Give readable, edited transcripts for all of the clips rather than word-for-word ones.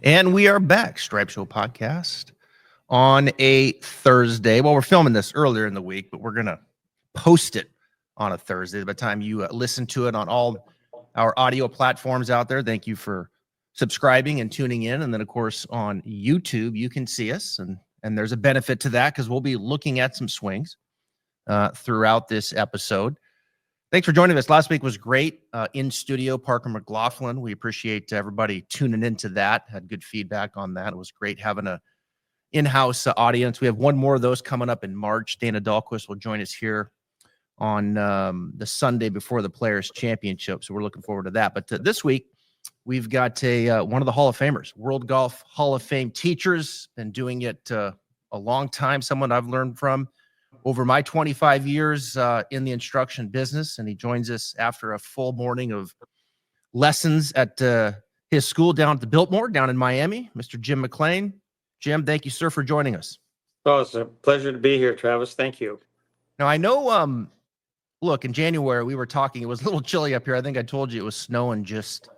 And we are back, Stripe Show podcast on a Thursday. Well, we're filming this earlier in the week, but we're going to post it on a Thursday. By the time you listen to it on all our audio platforms out there, thank you for subscribing and tuning in. And then, of course, on YouTube, you can see us. And there's a benefit to that because we'll be looking at some swings throughout this episode. Thanks for joining us. Last week was great. In studio, Parker McLaughlin. We appreciate everybody tuning into that. Had good feedback on that. It was great having a in-house audience. We have one more of those coming up in March. Dana Dahlquist will join us here on the Sunday before the Players' Championship. So we're looking forward to that. But this week, we've got one of the Hall of Famers, World Golf Hall of Fame teachers. Been doing it a long time. Someone I've learned from over my 25 years in the instruction business, and he joins us after a full morning of lessons at his school down at the Biltmore down in Miami, Mr. Jim McLean. Jim, thank you, sir, for joining us. Oh, it's a pleasure to be here, Travis. Thank you. Now, I know, look, in January, we were talking, it was a little chilly up here. I think I told you it was snowing just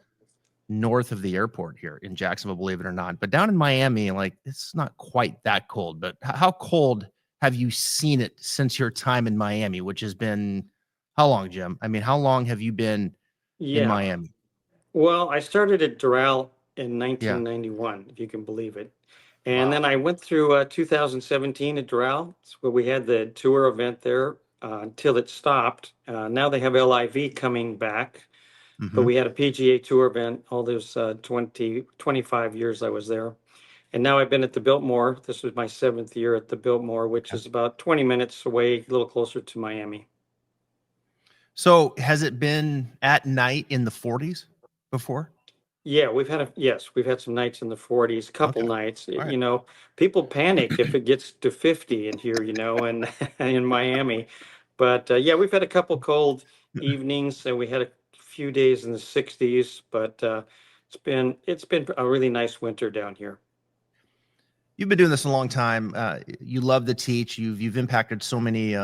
north of the airport here in Jacksonville, believe it or not. But down in Miami, like, it's not quite that cold. But how cold have you seen it since your time in Miami, which has been how long, Jim? I mean, how long have you been in Miami? Well, I started at Doral in 1991, if you can believe it. And then I went through 2017 at Doral, where we had the tour event there until it stopped. Now they have LIV coming back, but we had a PGA tour event all those 25 years I was there. And now I've been at the Biltmore. This was my 7th year at the Biltmore, which is about 20 minutes away, a little closer to Miami. So has it been at night in the 40s before? Yeah, we've had some nights in the 40s, couple nights. Right. You know, people panic if it gets to 50 in here, you know, and in Miami. But yeah, we've had a couple cold evenings, and we had a few days in the 60s. But it's been a really nice winter down here. You've been doing this a long time. You love to teach. You've impacted so many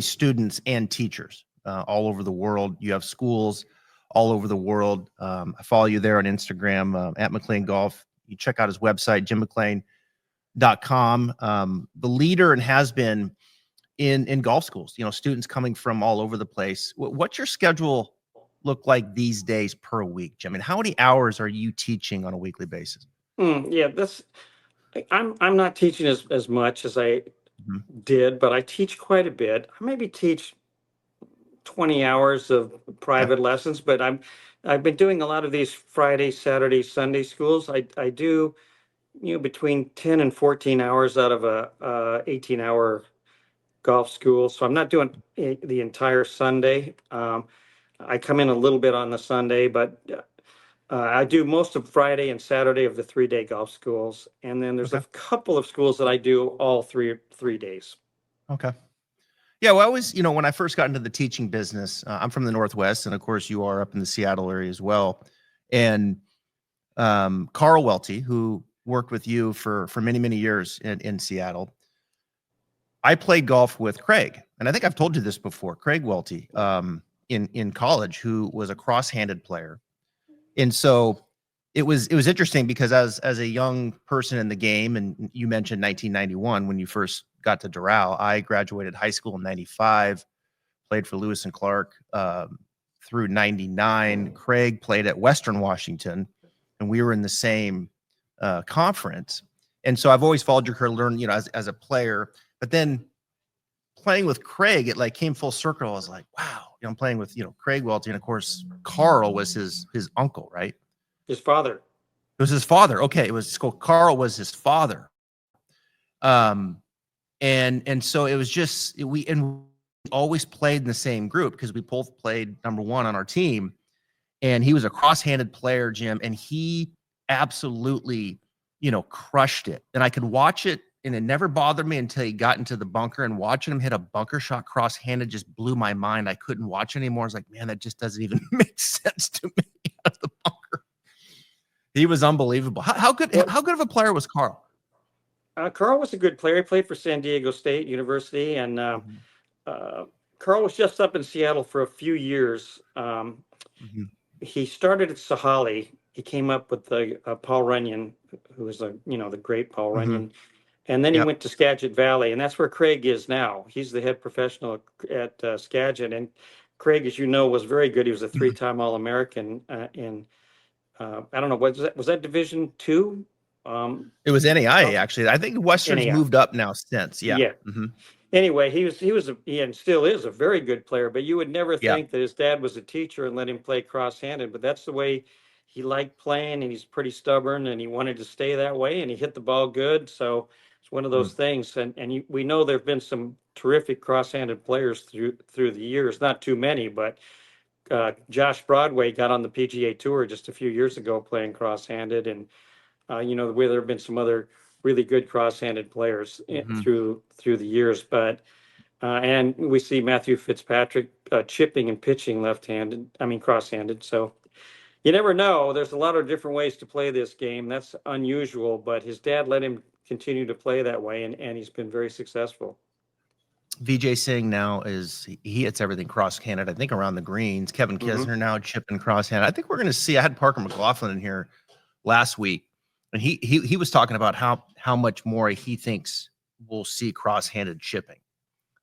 students and teachers all over the world. You have schools all over the world. I follow you there on Instagram at McLean Golf. You check out his website, jimmclean.com. The leader and has been in golf schools. You know, students coming from all over the place. What's your schedule look like these days per week, Jim? And how many hours are you teaching on a weekly basis? I'm not teaching as much as I did, but I teach quite a bit. I maybe teach 20 hours of private lessons, but I've been doing a lot of these Friday, Saturday, Sunday schools. I do, you know, between 10 and 14 hours out of a 18-hour golf school. So I'm not doing the entire Sunday. I come in a little bit on the Sunday, but I do most of Friday and Saturday of the 3-day golf schools. And then there's a couple of schools that I do all three days. Okay. Yeah, well, I always, you know, when I first got into the teaching business, I'm from the Northwest, and of course you are up in the Seattle area as well. And Carl Welty, who worked with you for many, many years in Seattle, I played golf with Craig. And I think I've told you this before, Craig Welty, in college, who was a cross-handed player. And so it was interesting because as a young person in the game, and you mentioned 1991 when you first got to Doral, I graduated high school in 95, played for Lewis and Clark through 99. Craig played at Western Washington, and we were in the same conference. And so I've always followed your career, learned, you know, as a player. But then playing with Craig, it like came full circle. I was like, wow, you know, I'm playing with, you know, Craig Welty, and of course Carl was his uncle, right? His father. It was his father. Okay, it was Carl was his father. And so it was just we always played in the same group because we both played number one on our team. And he was a cross-handed player, Jim, and he absolutely, you know, crushed it. And I could watch it, and it never bothered me until he got into the bunker, and watching him hit a bunker shot cross-handed just blew my mind. I couldn't watch anymore. I was like, man, that just doesn't even make sense to me out of the bunker. He was unbelievable. How good of a player was Carl? Carl was a good player. He played for San Diego State University, and Carl was just up in Seattle for a few years. He started at Sahali. he came up with the Paul Runyon, who was the great Paul Mm-hmm. Runyon. And then he Yep. went to Skagit Valley, and that's where Craig is now. He's the head professional at Skagit. And Craig, as you know, was very good. He was a Mhm. 3-time All-American in, I don't know, was that Division II? It was NAIA, Oh, actually. I think Western's anyhow, moved up now since. Yeah. yeah. Mm-hmm. Anyway, he and still is a very good player, but you would never Yeah. think that his dad was a teacher and let him play cross-handed, but that's the way he liked playing, and he's pretty stubborn, and he wanted to stay that way, and he hit the ball good. So it's one of those things. And we know there have been some terrific cross-handed players through the years, not too many, but Josh Broadway got on the PGA Tour just a few years ago playing cross-handed, and where there have been some other really good cross-handed players Mm-hmm. through the years. But and we see Matthew Fitzpatrick chipping and pitching left-handed, I mean cross-handed. So you never know. There's a lot of different ways to play this game. That's unusual, but his dad let him continue to play that way, and he's been very successful. VJ Singh now he hits everything cross-handed, I think, around the greens. Kevin Kisner now chipping cross-handed. I think we're going to see. I had Parker McLaughlin in here last week, and he was talking about how much more he thinks we'll see cross-handed chipping.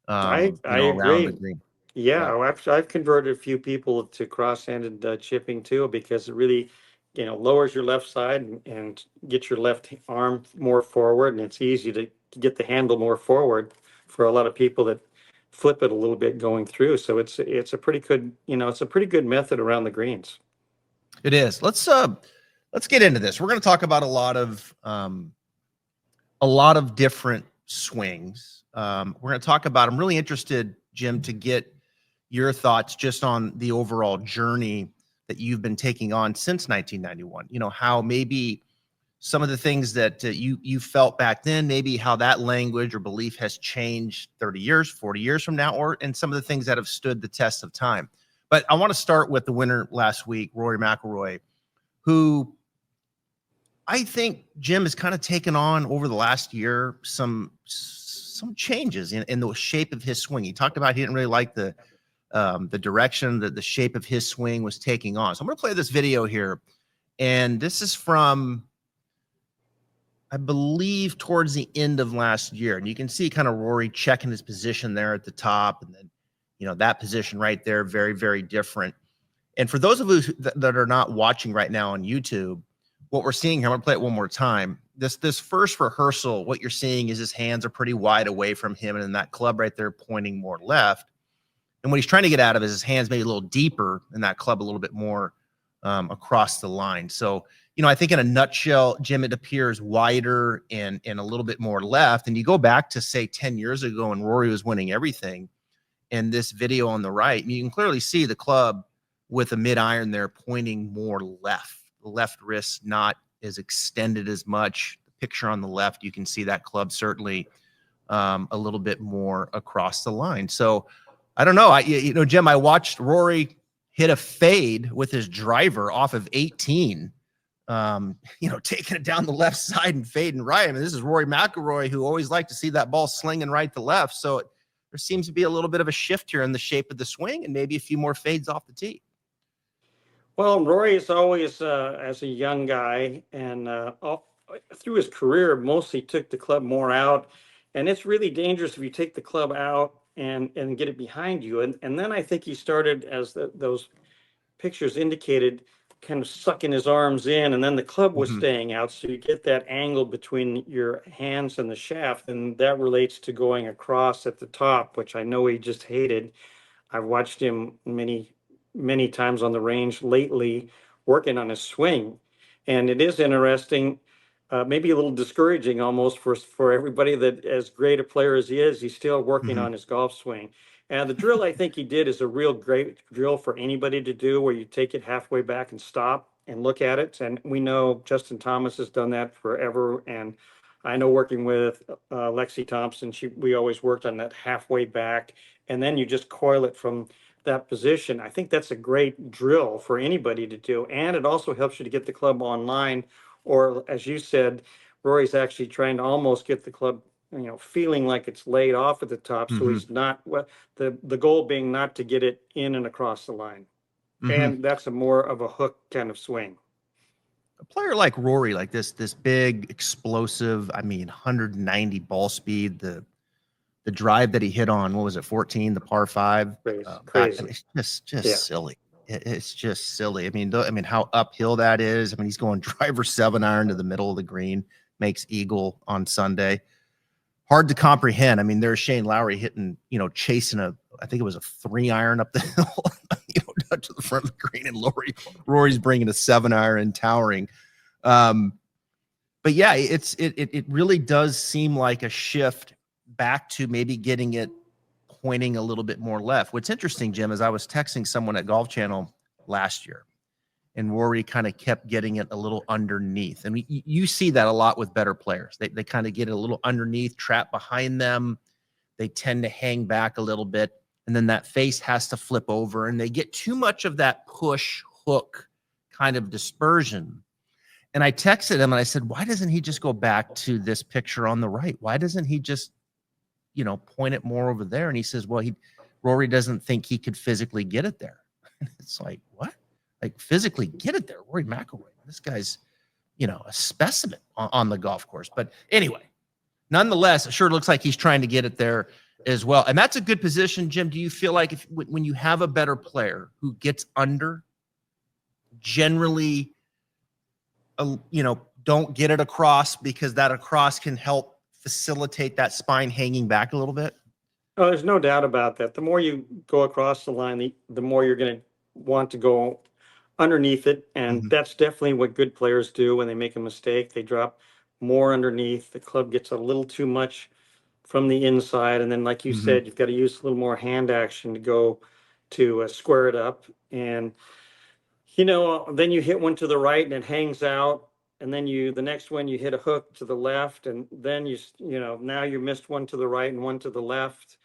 I Around the agree. green. Yeah, I've converted a few people to cross-handed chipping too, because it really, lowers your left side and get your left arm more forward, and it's easy to get the handle more forward for a lot of people that flip it a little bit going through. So it's a pretty good, it's a pretty good method around the greens. It is. Let's get into this. We're going to talk about a lot of different swings. We're going to talk about. I'm really interested, Jim, to get your thoughts just on the overall journey that you've been taking on since 1991. How maybe some of the things that you felt back then, maybe how that language or belief has changed 30 years, 40 years from now, and some of the things that have stood the test of time. But I want to start with the winner last week, Rory McIlroy, who I think Jim has kind of taken on over the last year some changes in the shape of his swing. He talked about he didn't really like the direction that the shape of his swing was taking on. So I'm going to play this video here, and this is from, I believe, towards the end of last year, and you can see kind of Rory checking his position there at the top, and then that position right there, very, very different. And for those of you that are not watching right now on YouTube, what we're seeing here, I'm going to play it one more time. This first rehearsal, what you're seeing is his hands are pretty wide away from him, and then that club right there pointing more left. And what he's trying to get out of is his hands maybe a little deeper and that club a little bit more across the line. So, I think in a nutshell, Jim, it appears wider and a little bit more left. And you go back to, say, 10 years ago when Rory was winning everything, and this video on the right, you can clearly see the club with a mid-iron there pointing more left. The left wrist not as extended as much. The picture on the left, you can see that club certainly a little bit more across the line. So I don't know. Jim, I watched Rory hit a fade with his driver off of 18, taking it down the left side and fading right. I mean, this is Rory McIlroy, who always liked to see that ball slinging right to left. So there seems to be a little bit of a shift here in the shape of the swing and maybe a few more fades off the tee. Well, Rory is always, as a young guy, and through his career, mostly took the club more out. And it's really dangerous if you take the club out and get it behind you. And then I think he started, as those pictures indicated, kind of sucking his arms in, and then the club was staying out. So you get that angle between your hands and the shaft, and that relates to going across at the top, which I know he just hated. I've watched him many times on the range lately working on his swing. And it is interesting, maybe a little discouraging almost for everybody, that as great a player as he is, he's still working on his golf swing. And the drill I think he did is a real great drill for anybody to do, where you take it halfway back and stop and look at it. And we know Justin Thomas has done that forever. And I know, working with Lexi Thompson, we always worked on that halfway back, and then you just coil it from that position. I think that's a great drill for anybody to do. And it also helps you to get the club online, or as you said, Rory's actually trying to almost get the club, feeling like it's laid off at the top. So he's not, the goal being not to get it in and across the line. And that's a more of a hook kind of swing. player like Rory, like this big, explosive, I mean, 190 ball speed, the drive that he hit on, what was it, 14, the par 5? Crazy. I mean, it's just silly. It's just silly. I mean, how uphill that is. I mean, he's going driver 7-iron to the middle of the green, makes eagle on Sunday. Hard to comprehend. I mean, there's Shane Lowry hitting, chasing I think it was a 3-iron up the hill, to the front of the green, and Rory's bringing a 7-iron, towering. But yeah, it really does seem like a shift back to maybe getting it pointing a little bit more left. What's interesting, Jim, is I was texting someone at Golf Channel last year, and Rory kind of kept getting it a little underneath. And you see that a lot with better players. They kind of get it a little underneath, trap behind them. They tend to hang back a little bit, and then that face has to flip over, and they get too much of that push hook kind of dispersion. And I texted him and I said, why doesn't he just go back to this picture on the right? Why doesn't he just, point it more over there? And he says, well, Rory doesn't think he could physically get it there. It's like, what? Like physically get it there? Rory McIlroy, this guy's, a specimen on the golf course. But anyway, nonetheless, it sure looks like he's trying to get it there as well. And that's a good position, Jim. Do you feel like when you have a better player who gets under, generally, don't get it across, because that across can help facilitate that spine hanging back a little bit? Oh, there's no doubt about that. The more you go across the line, the more you're going to want to go underneath it. And that's definitely what good players do when they make a mistake. They drop more underneath. The club gets a little too much from the inside. And then, like you said, you've got to use a little more hand action to go to square it up. And then you hit one to the right and it hangs out, and then the next one you hit a hook to the left, and then now you missed one to the right and one to the left.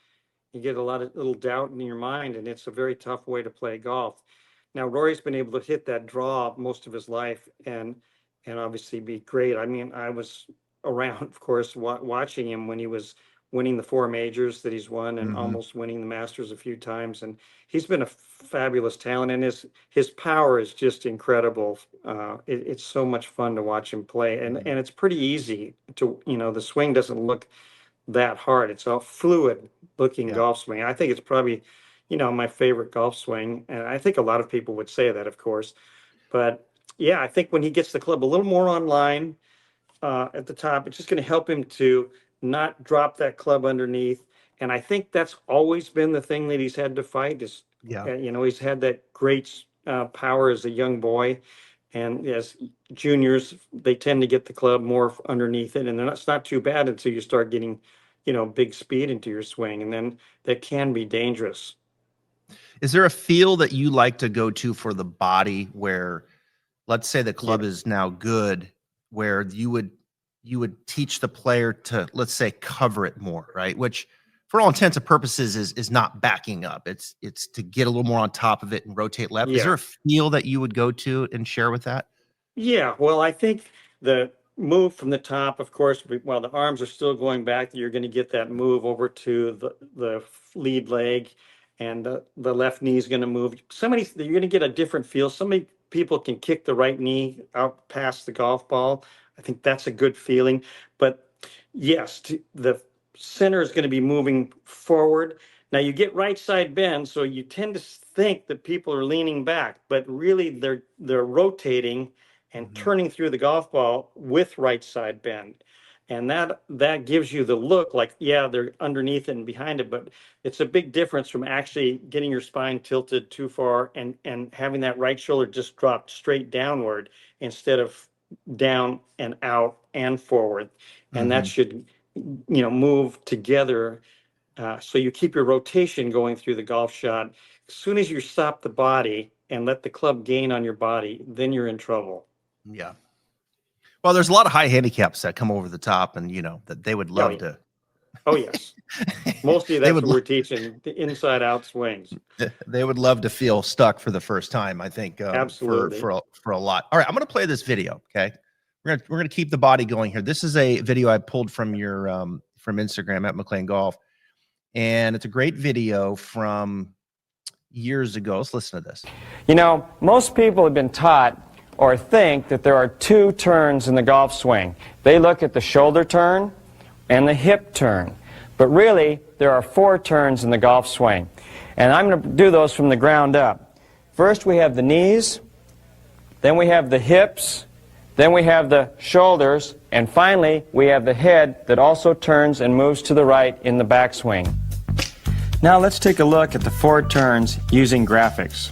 You get a lot of little doubt in your mind, and it's a very tough way to play golf. Now Rory's been able to hit that draw most of his life, and obviously be great. I mean, I was around, of course, watching him when he was winning the 4 majors that he's won, and almost winning the Masters a few times. And he's been a fabulous talent, and his power is just incredible. It's so much fun to watch him play, and it's pretty easy to, the swing doesn't look that hard. It's a fluid looking golf swing. I think it's probably, my favorite golf swing, and I think a lot of people would say that, of course. But yeah, I think when he gets the club a little more online at the top, it's just going to help him to not drop that club underneath. And I think that's always been the thing that he's had to fight is, he's had that great power as a young boy. And as juniors, they tend to get the club more underneath it. And then it's not too bad until you start getting, big speed into your swing. And then that can be dangerous. Is there a feel that you like to go to for the body where, let's say the club is now good, where you would teach the player to, let's say, cover it more, right? Which for all intents and purposes is not backing up. It's to get a little more on top of it and rotate left. Is there a feel that you would go to and share with that? Yeah, well, I think the move from the top, of course, while the arms are still going back, you're going to get that move over to the lead leg, and the left knee is going to move. You're going to get a different feel. Some people can kick the right knee out past the golf ball. I think that's a good feeling. But yes, the center is going to be moving forward. Now you get right side bend, so you tend to think that people are leaning back, but really they're rotating and turning through the golf ball with right side bend. And that gives you the look like, they're underneath it and behind it, but it's a big difference from actually getting your spine tilted too far and having that right shoulder just drop straight downward instead of down and out and forward. And that should, move together. So you keep your rotation going through the golf shot. As soon as you stop the body and let the club gain on your body, then you're in trouble. Yeah. Well, there's a lot of high handicaps that come over the top, and that they would love to. Oh yes. Mostly that's what we're teaching, the inside out swings. They would love to feel stuck for the first time, I think. Absolutely. For a lot. All right, I'm going to play this video. Okay, we're gonna keep the body going here. This is a video I pulled from your from Instagram at McLean Golf, and it's a great video from years ago. Let's listen to this. Most people have been taught or think that there are two turns in the golf swing. They look at the shoulder turn and the hip turn. But really, there are 4 turns in the golf swing. And I'm going to do those from the ground up. First we have the knees, then we have the hips, then we have the shoulders, and finally we have the head that also turns and moves to the right in the backswing. Now let's take a look at the 4 turns using graphics.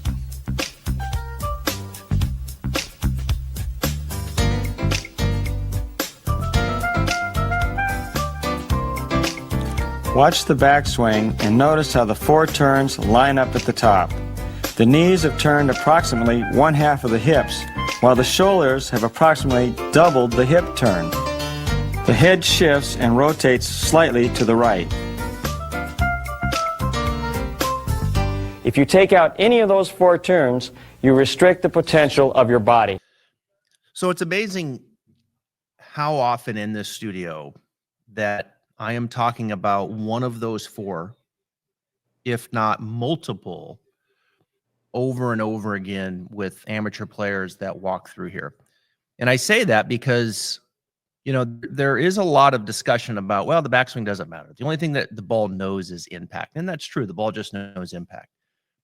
Watch the backswing and notice how the 4 turns line up at the top. The knees have turned approximately 1/2 of the hips, while the shoulders have approximately doubled the hip turn. The head shifts and rotates slightly to the right. If you take out any of those 4 turns, you restrict the potential of your body. So it's amazing how often in this studio that I am talking about one of those 4, if not multiple, over and over again with amateur players that walk through here. And I say that because, you know, there is a lot of discussion about, well, the backswing doesn't matter. The only thing that the ball knows is impact. And that's true. The ball just knows impact.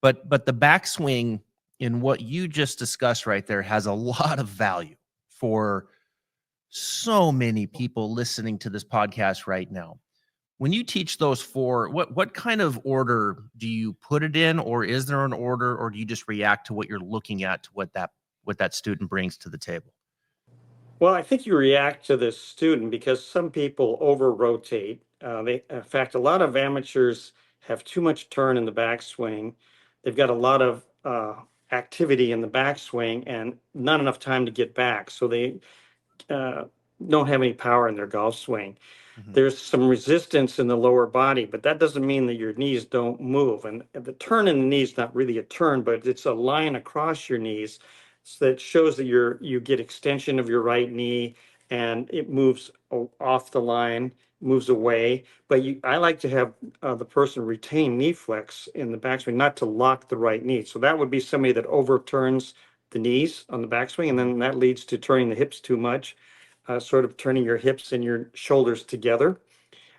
But the backswing in what you just discussed right there has a lot of value for so many people listening to this podcast right now. When you teach those 4, what kind of order do you put it in, or is there an order, or do you just react to what you're looking at, to what that student brings to the table? Well, I think you react to the student because some people over-rotate. In fact, a lot of amateurs have too much turn in the backswing. They've got a lot of activity in the backswing and not enough time to get back, so they don't have any power in their golf swing. There's some resistance in the lower body, but that doesn't mean that your knees don't move. And the turn in the knee is not really a turn, but it's a line across your knees that shows that you get extension of your right knee and it moves off the line, moves away. But I like to have the person retain knee flex in the backswing, not to lock the right knee. So that would be somebody that overturns the knees on the backswing, and then that leads to turning the hips too much. Sort of turning your hips and your shoulders together.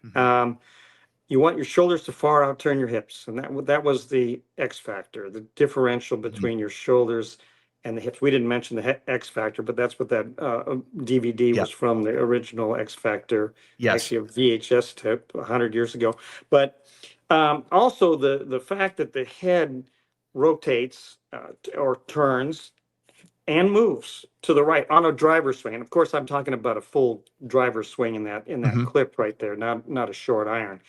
You want your shoulders to far out turn your hips, and that was the X factor, the differential between your shoulders and the hips. We didn't mention the X factor, but that's what that DVD was from, the original X Factor. Yes. Actually a VHS tape 100 years ago. But also the fact that the head rotates or turns and moves to the right on a driver swing. And of course, I'm talking about a full driver swing in that clip right there, not a short iron.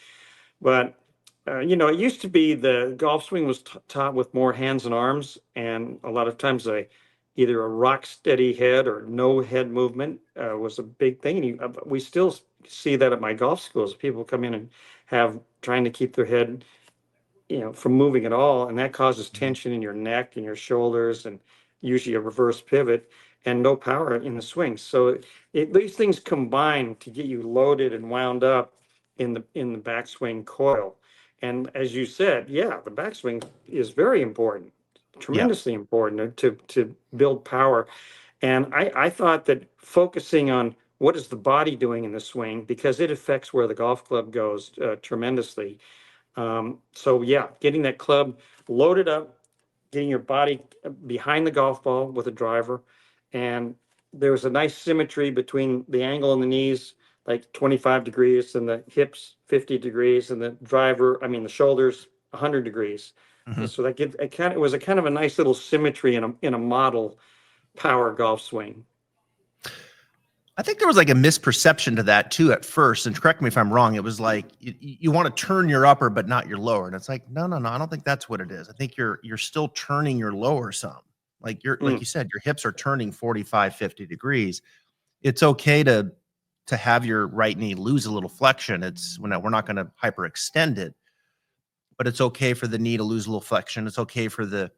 But you know, it used to be the golf swing was taught with more hands and arms, and a lot of times either a rock steady head or no head movement was a big thing. We still see that at my golf schools. People come in and have trying to keep their head, you know, from moving at all, and that causes tension in your neck and your shoulders, and usually a reverse pivot and no power in the swing. So these things combine to get you loaded and wound up in the backswing coil. And as you said, yeah, the backswing is very important, tremendously important to build power. And I thought that focusing on what is the body doing in the swing, because it affects where the golf club goes tremendously. So yeah, getting that club loaded up, getting your body behind the golf ball with a driver. And there's a nice symmetry between the angle in the knees, like 25 degrees, and the hips 50 degrees, and the the shoulders 100 degrees. So that it was a kind of a nice little symmetry in a model power golf swing. I think there was like a misperception to that too at first, and correct me if I'm wrong. It was like you want to turn your upper but not your lower, and it's like no, I don't think that's what it is. I think you're still turning your lower some. Like like you said, your hips are turning 45, 50 degrees. It's okay to have your right knee lose a little flexion. We're not going to hyperextend it, but it's okay for the knee to lose a little flexion. It's okay for the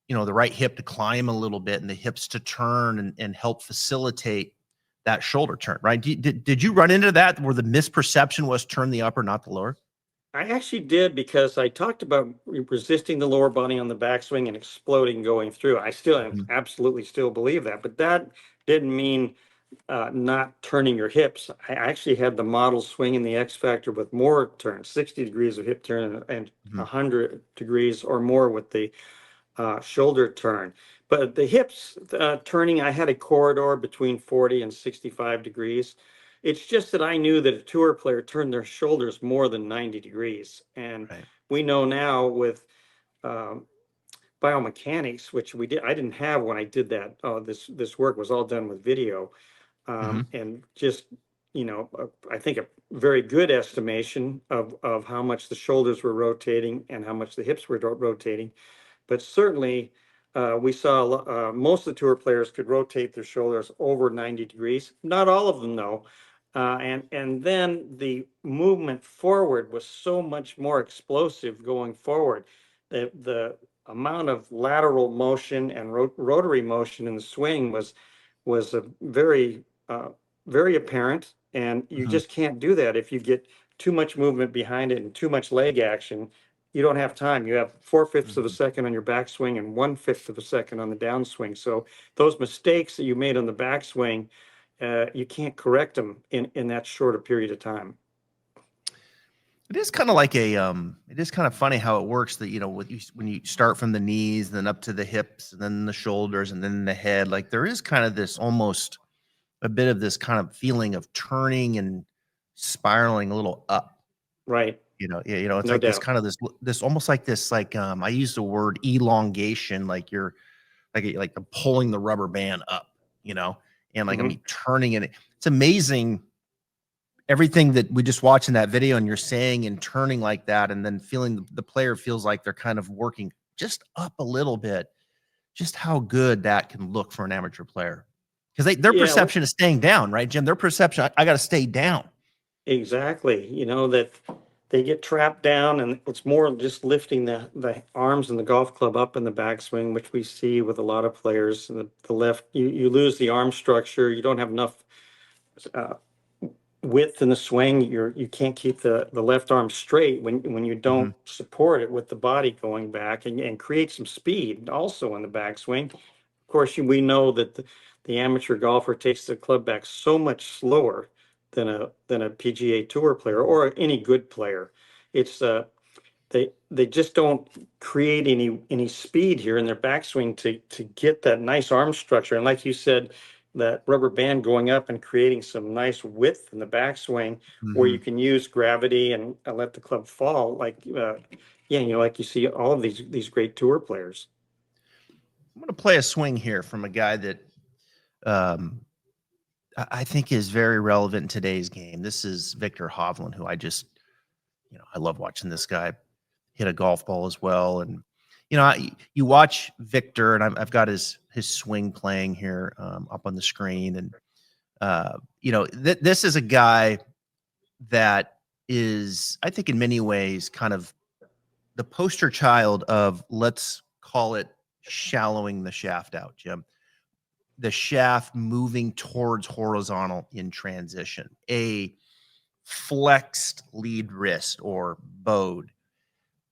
right hip to climb a little bit and the hips to turn and help facilitate that shoulder turn, right? Did you run into that where the misperception was turn the upper, not the lower? I actually did, because I talked about resisting the lower body on the backswing and exploding going through. I still Mhm. absolutely still believe that, but that didn't mean not turning your hips. I actually had the model swing in the X Factor with more turns, 60 degrees of hip turn and Mhm. 100 degrees or more with the shoulder turn. But the hips turning, I had a corridor between 40 and 65 degrees. It's just that I knew that a tour player turned their shoulders more than 90 degrees. And Right. we know now with um, biomechanics, which I didn't have when I did that. This work was all done with video, Mhm. and just, I think a very good estimation of how much the shoulders were rotating and how much the hips were rotating. But certainly, we saw most of the tour players could rotate their shoulders over 90 degrees. Not all of them, though. And then the movement forward was so much more explosive going forward. The amount of lateral motion and rotary motion in the swing was a very apparent. And you Mhm. just can't do that if you get too much movement behind it and too much leg action. You don't have time. You have 4/5 of a Mhm. second on your backswing and 1/5 of a second on the downswing. So those mistakes that you made on the backswing, you can't correct them in that short a period of time. It is kind of like it is kind of funny how it works that, with you, when you start from the knees, then up to the hips, and then the shoulders, and then the head, like there is kind of this almost a bit of this kind of feeling of turning and spiraling a little up, Right. yeah, it's No like this doubt. kind of this almost like this, like, I use the word elongation, like you're like the pulling the rubber band up, you know, and like, I Mhm. mean, turning it. It's amazing everything that we just watched in that video and you're saying and turning like that, and then feeling the player feels like they're kind of working just up a little bit, just how good that can look for an amateur player. Because their Yeah, perception is staying down, right, Jim? Their perception, I got to stay down. exactly. That they get trapped down, and it's more just lifting the arms and the golf club up in the backswing, which we see with a lot of players. The left, you lose the arm structure. You don't have enough uh, width in the swing. You can't keep the left arm straight when you Hmm. don't support it with the body going back, and create some speed also in the backswing. Of course, we know that the amateur golfer takes the club back so much slower than a PGA Tour player or any good player. It's they just don't create any speed here in their backswing to get that nice arm structure. And like you said, that rubber band going up and creating some nice width in the backswing where Hmm. you can use gravity and let the club fall. Like yeah, like you see all of these great tour players. I'm going to play a swing here from a guy that um, I think is very relevant in today's game. This is Victor Hovland, who I love watching this guy hit a golf ball as well. And you watch Victor, and I've got his swing playing here up on the screen, and this is a guy that is, I think, in many ways, kind of the poster child of, let's call it, shallowing the shaft out, Jim. The shaft moving towards horizontal in transition, a flexed lead wrist or bowed.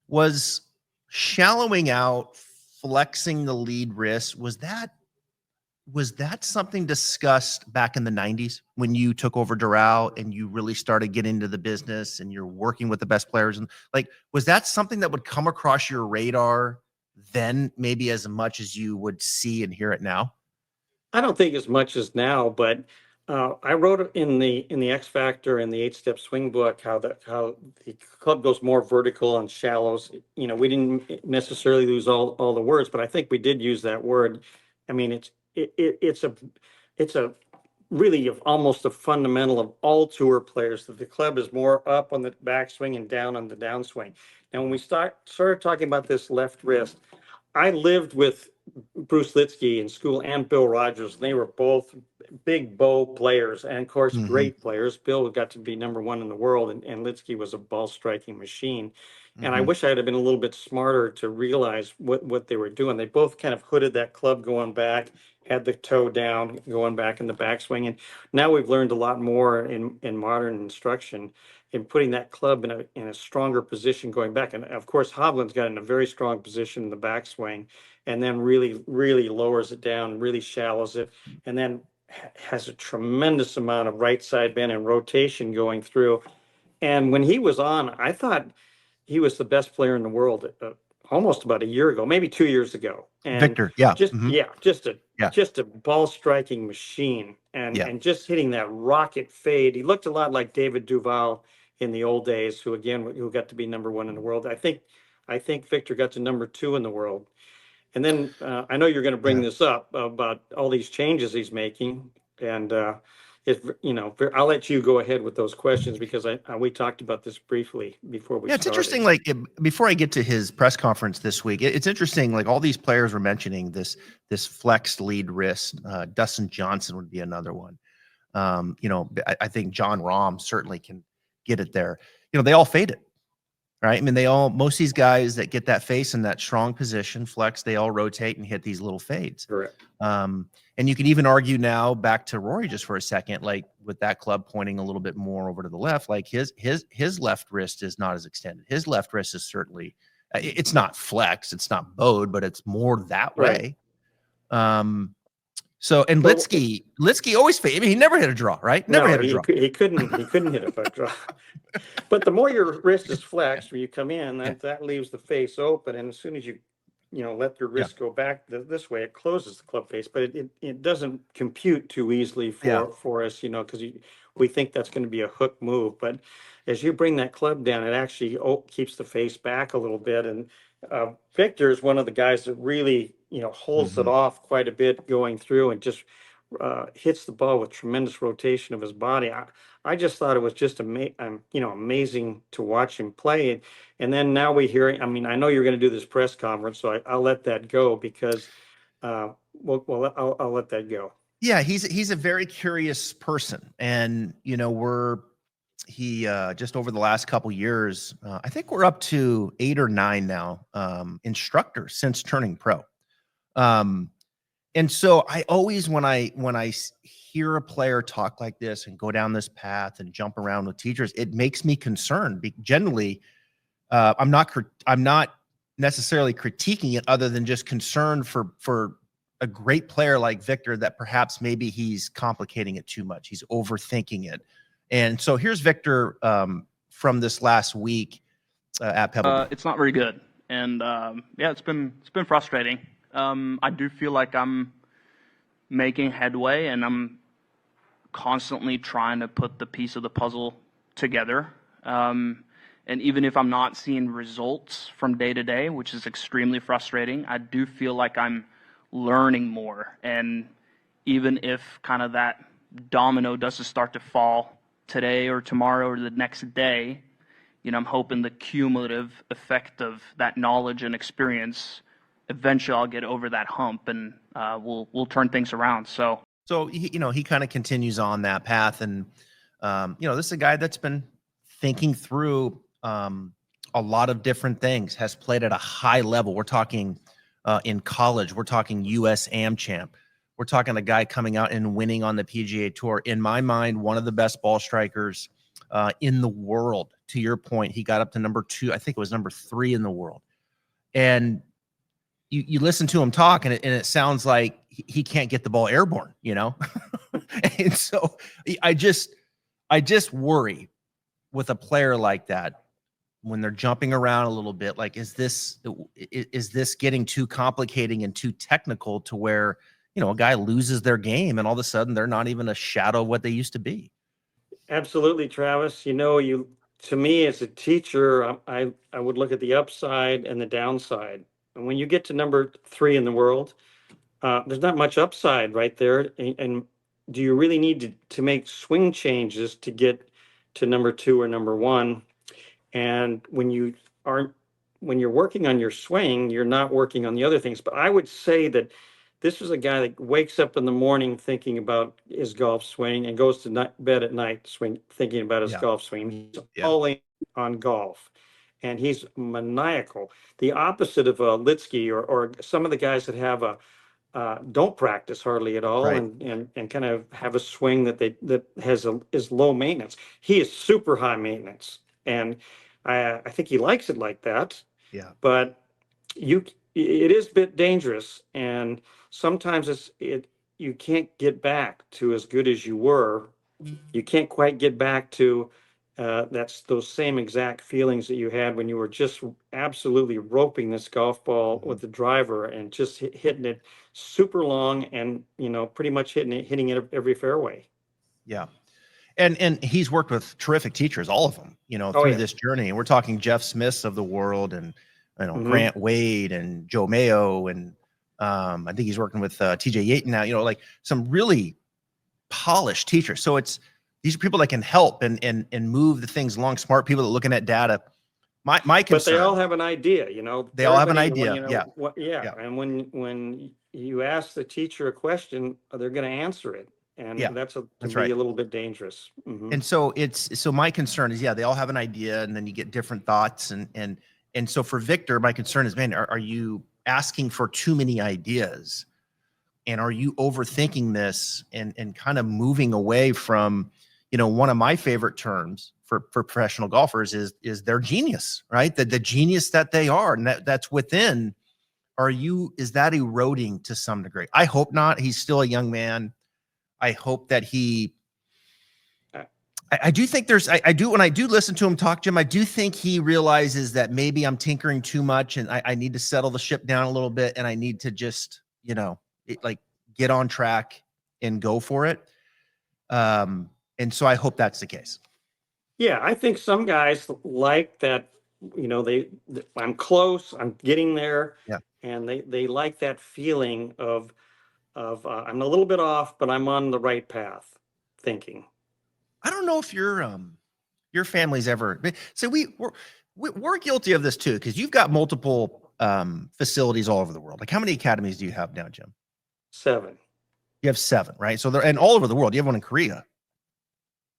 Was shallowing out, flexing the lead wrist, was that something discussed back in the 90s when you took over Doral and you really started getting into the business and you're working with the best players? And like, was that something that would come across your radar then, maybe as much as you would see and hear it now? I don't think as much as now, but I wrote in the X Factor and the 8 Step Swing book how the club goes more vertical and shallows. We didn't necessarily lose all the words, but I think we did use that word. I mean, it's a really almost a fundamental of all tour players that the club is more up on the backswing and down on the downswing. Now, when we started talking about this left wrist, I lived with Bruce Litsky in school and Bill Rogers. They were both big bow players and, of course, Hmm. great players. Bill got to be #1 in the world, and Litsky was a ball striking machine. And I Hmm. wish I had been a little bit smarter to realize what they were doing. They both kind of hooded that club going back, had the toe down, going back in the backswing. And now we've learned a lot more in modern instruction in putting that club in a stronger position going back. And of course, Hovland's got in a very strong position in the backswing, and then really, really lowers it down, really shallows it, and then has a tremendous amount of right side bend and rotation going through. And when he was on, I thought he was the best player in the world almost about a year ago, maybe 2 years ago. And Victor, yeah. Just a ball striking machine, and just hitting that rocket fade. He looked a lot like David Duval in the old days, who got to be number 1 in the world. I think Victor got to number 2 in the world. And then I know you're going to bring this up about all these changes he's making, and I'll let you go ahead with those questions, because we talked about this briefly before we started. It's interesting. Like, before I get to his press conference this week, it's interesting. Like, all these players were mentioning this flexed lead wrist. Dustin Johnson would be another one. I think John Rahm certainly can get it there. They all fade it. Right. I mean, most of these guys that get that face in that strong position, flex, they all rotate and hit these little fades. Correct. And you can even argue now, back to Rory just for a second, like with that club pointing a little bit more over to the left, like his left wrist is not as extended. His left wrist is certainly, it's not flex, it's not bowed, but it's more that way. Litsky always fade. I mean, he never hit a draw, right? Never hit a draw. He couldn't hit a draw. But the more your wrist is flexed when you come in, that leaves the face open. And as soon as you let your wrist go back this way, it closes the club face. But it doesn't compute too easily for us, because we think that's going to be a hook move. But as you bring that club down, it actually keeps the face back a little bit. And Victor is one of the guys that really holds it off quite a bit going through, and just hits the ball with tremendous rotation of his body. I just thought it was just amazing to watch him play. And then now we hear, I mean, I know you're going to do this press conference, so I'll let that go, because I'll let that go. Yeah, he's a very curious person, and he just over the last couple years, I think we're up to 8 or 9 now instructors since turning pro. And so I always, when I hear a player talk like this and go down this path and jump around with teachers, it makes me concerned. Generally, I'm not necessarily critiquing it, other than just concerned for a great player like Victor, that perhaps maybe he's complicating it too much. He's overthinking it. And so here's Victor from this last week at Pebble. It's not very good, and it's been frustrating. I do feel like I'm making headway, and I'm constantly trying to put the piece of the puzzle together. And even if I'm not seeing results from day to day, which is extremely frustrating, I do feel like I'm learning more. And even if kind of that domino doesn't start to fall today or tomorrow or the next day, I'm hoping the cumulative effect of that knowledge and experience, eventually I'll get over that hump, and we'll turn things around. So he kind of continues on that path, and this is a guy that's been thinking through a lot of different things, has played at a high level. We're talking in college, we're talking US Am Champ. We're talking a guy coming out and winning on the PGA Tour. In my mind, one of the best ball strikers in the world. To your point, he got up to number 2. I think it was number 3 in the world. And you listen to him talk, and it sounds like he can't get the ball airborne, And so I just worry with a player like that, when they're jumping around a little bit. Like, is this getting too complicating and too technical to where a guy loses their game and all of a sudden they're not even a shadow of what they used to be? Absolutely, Travis. To me as a teacher, I would look at the upside and the downside. And when you get to number 3 in the world, there's not much upside right there. And do you really need to make swing changes to get to number 2 or number 1? And when you're working on your swing, you're not working on the other things. But I would say that this is a guy that wakes up in the morning thinking about his golf swing and goes to bed at night thinking about his golf swing. He's all in on golf, and he's maniacal. The opposite of Litsky or some of the guys that have don't practice hardly at all, Right. and kind of have a swing that is low maintenance. He is super high maintenance, and I think he likes it like that. Yeah. But it is a bit dangerous, and sometimes you can't get back to as good as you were. You can't quite get back to those same exact feelings that you had when you were just absolutely roping this golf ball with the driver and just hitting it super long, and pretty much hitting it every fairway. Yeah. And he's worked with terrific teachers, all of them, Oh, through yeah. this journey. And we're talking Jeff Smiths of the world, and Mhm. Grant Wade and Joe Mayo, and I think he's working with TJ Yaten now. Like some really polished teachers. So these are people that can help and move the things along. Smart people that are looking at data. My concern. But they all have an idea, They all have an Everybody, idea. Yeah. yeah. And when you ask the teacher a question, they're going to answer it, and Yeah, that's right. a little bit dangerous. Mhm. And so my concern is, they all have an idea, and then you get different thoughts. And so for Victor, my concern is, man, are you asking for too many ideas? And are you overthinking this and kind of moving away from, one of my favorite terms for professional golfers is their genius, right? The genius that they are, and that's within. Is that eroding to some degree? I hope not. He's still a young man. I hope that I do think I do, when I do listen to him talk, Jim, I do think he realizes that maybe I'm tinkering too much, and I need to settle the ship down a little bit, and I need to just, get on track and go for it. And so I hope that's the case. Yeah, I think some guys like that, I'm close, I'm getting there. Yeah. And they like that feeling of I'm a little bit off, but I'm on the right path thinking. I don't know if your family's ever, so we're guilty of this too, because you've got multiple facilities all over the world. Like, how many academies do you have now, Jim? 7. You have 7, right? So and all over the world. You have one in Korea.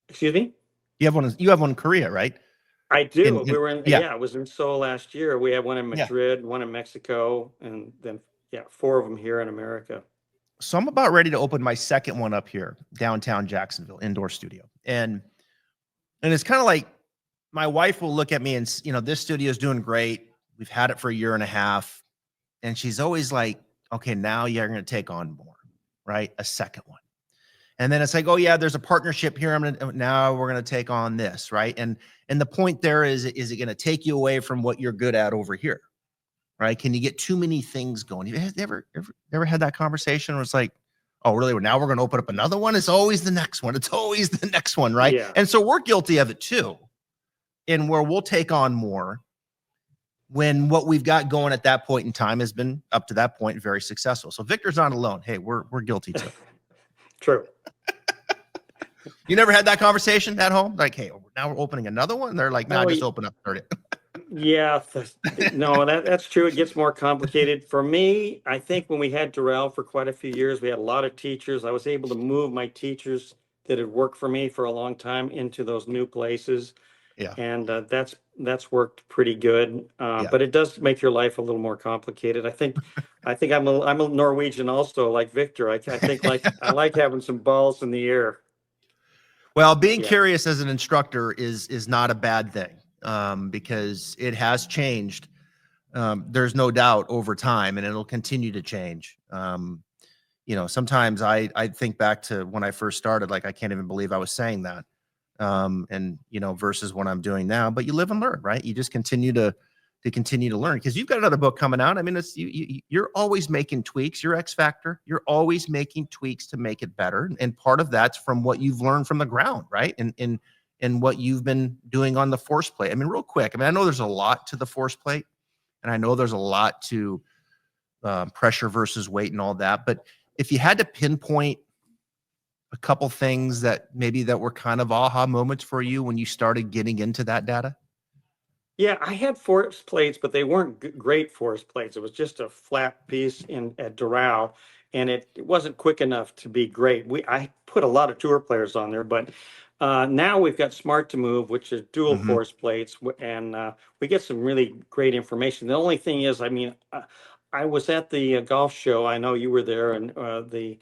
Excuse me? You have one in Korea, right? I do. In- We were in, yeah. yeah, I was in Seoul last year. We have one in Madrid, one in Mexico, and then 4 of them here in America. So I'm about ready to open my second one up here, downtown Jacksonville, indoor studio. And it's kind of like, my wife will look at me and, this studio is doing great. We've had it for a year and a half. And she's always like, okay, now you're going to take on more, right? A second one. And then it's like, oh yeah, there's a partnership here. Now we're going to take on this, right? And the point there is it going to take you away from what you're good at over here, right? Can you get too many things going? You ever had that conversation where it's like, oh really? Now we're going to open up another one? It's always the next one. It's always the next one, right? Yeah. And so we're guilty of it too, in where we'll take on more when what we've got going at that point in time has been, up to that point, very successful. So Victor's not alone. Hey, we're guilty too. True. You never had that conversation at home? Like, hey, now we're opening another one? They're like, no, just open up 30. Yeah, no, that's true. It gets more complicated. For me, I think when we had Durrell for quite a few years, we had a lot of teachers. I was able to move my teachers that had worked for me for a long time into those new places. Yeah. And that's worked pretty good. Yeah. But it does make your life a little more complicated. I think I'm a Norwegian also, like Victor. I think I like having some balls in the air. Well, being curious as an instructor is not a bad thing, because it has changed. There's no doubt over time, and it'll continue to change. Sometimes I think back to when I first started, like, I can't even believe I was saying that. Versus what I'm doing now, but you live and learn, right? You just continue to learn, because you've got another book coming out. I mean, it's you're always making tweaks. Your X factor. You're always making tweaks to make it better, and part of that's from what you've learned from the ground, right? And what you've been doing on the force plate. I mean, real quick. I mean, I know there's a lot to the force plate, and I know there's a lot to pressure versus weight and all that. But if you had to pinpoint a couple things that were kind of aha moments for you when you started getting into that data? Yeah, I had force plates, but they weren't great force plates. It was just a flat piece at Doral, and it wasn't quick enough to be great. I put a lot of tour players on there, but now we've got Smart to Move, which is dual force plates, and we get some really great information. The only thing is, I mean, I was at the golf show. I know you were there, and Mhm.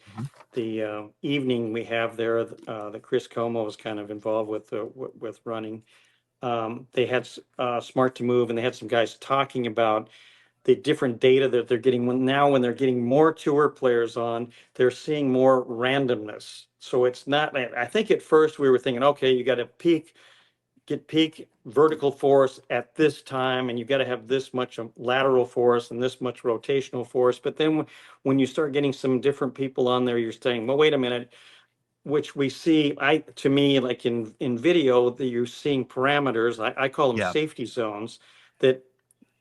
the evening we have there, the Chris Como was kind of involved with running. They had Smart to Move, and they had some guys talking about the different data that they're getting now when they're getting more tour players on, they're seeing more randomness. So it's not, I think at first we were thinking, okay, you got to get peak vertical force at this time, and you got to have this much lateral force and this much rotational force. But then when you start getting some different people on there, you're saying, well, wait a minute, which we see, to me, like in video, that you're seeing parameters, I call them Yeah. safety zones, that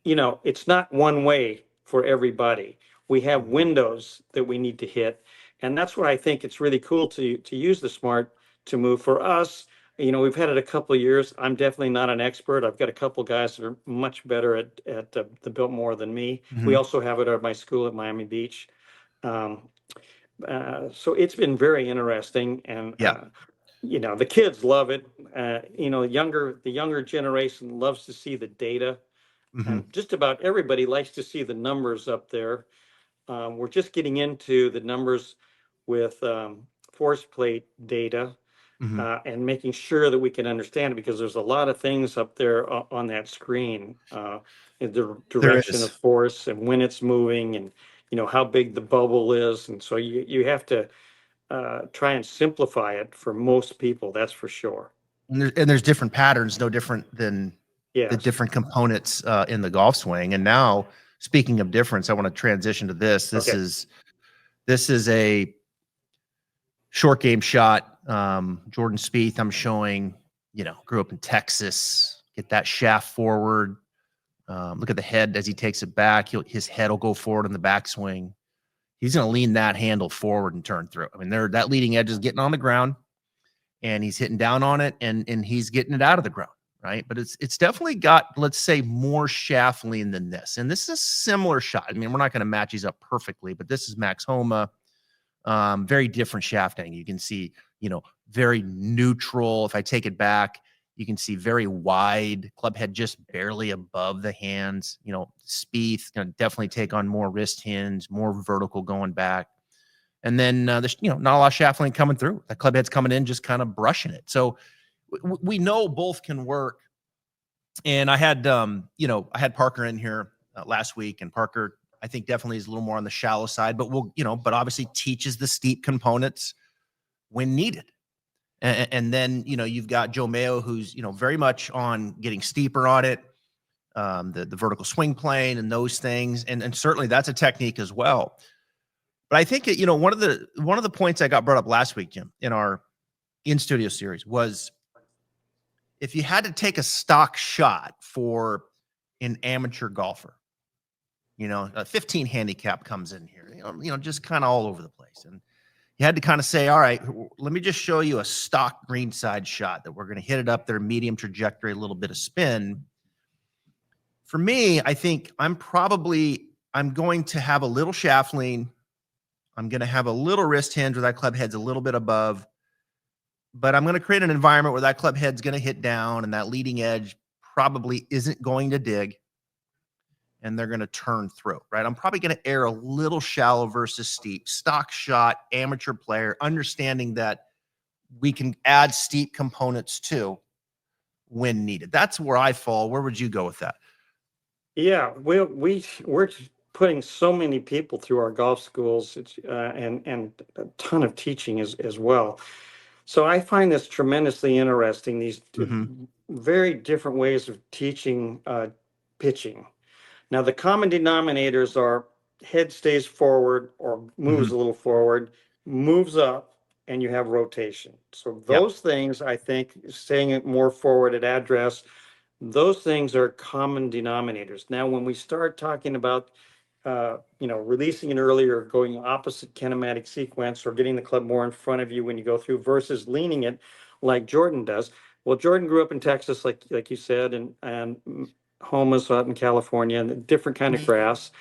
it's not one way for everybody. We have windows that we need to hit. And that's why I think it's really cool to use the Smart to Move. For us, we've had it a couple of years. I'm definitely not an expert. I've got a couple guys that are much better at the Biltmore than me. We Mhm. also have it at my school at Miami Beach. So it's been very interesting, and Yeah. the kids love it. The younger generation loves to see the data, Mhm. and just about everybody likes to see the numbers up there. We're just getting into the numbers with force plate data, Mhm. and making sure that we can understand it, because there's a lot of things up there on that screen. The There direction of is. force and when it's moving, and how big the bubble is, and so you have to try and simplify it for most people. That's for sure. And there's different patterns, no different than the Yes. different components in the golf swing. And now, speaking of difference, I want to transition to this. Okay. This is a short game shot. Jordan Spieth, I'm showing, grew up in Texas. Get that shaft forward. Look at the head as he takes it back. His head will go forward in the backswing. He's going to lean that handle forward and turn through. I mean, that leading edge is getting on the ground, and he's hitting down on it, and he's getting it out of the ground, right? But it's definitely got, let's say, more shaft lean than this. And this is a similar shot. I mean, we're not going to match these up perfectly, but this is Max Homa. Very different shaft angle. You can see, very neutral. If I take it back, you can see very wide club head, just barely above the hands. Spieth going to definitely take on more wrist hinge, more vertical going back. And then there's, not a lot of shaft length coming through. The club head's coming in, just kind of brushing it. So we know both can work. And I had, I had Parker in here last week, and Parker, I think, definitely is a little more on the shallow side, but but obviously teaches the steep components when needed. And then, you've got Joe Mayo, who's, very much on getting steeper on it, the vertical swing plane and those things. And certainly that's a technique as well. But I think, one of the points I got brought up last week, Jim, in our in-studio series was, if you had to take a stock shot for an amateur golfer, a 15 handicap comes in here, just kind of all over the place. And you had to kind of say, all right, let me just show you a stock greenside shot that we're going to hit it up there, medium trajectory, a little bit of spin. For me, I think I'm going to have a little shaft lean. I'm going to have a little wrist hinge where that club head's a little bit above, but I'm going to create an environment where that club head's going to hit down, and that leading edge probably isn't going to dig, and they're going to turn through, right? I'm probably going to err a little shallow versus steep. Stock shot, amateur player, understanding that we can add steep components too when needed. That's where I fall. Where would you go with that? Yeah, we're putting so many people through our golf schools, and a ton of teaching as well. So I find this tremendously interesting. These very different ways of teaching pitching. Now, the common denominators are head stays forward or moves a little forward, moves up, and you have rotation. So those things, I think, staying it more forward at address, those things are common denominators. Now, when we start talking about, releasing it earlier, going opposite kinematic sequence, or getting the club more in front of you when you go through versus leaning it like Jordan does. Well, Jordan grew up in Texas, like you said, and Homa's out in California, and a different kind of grass.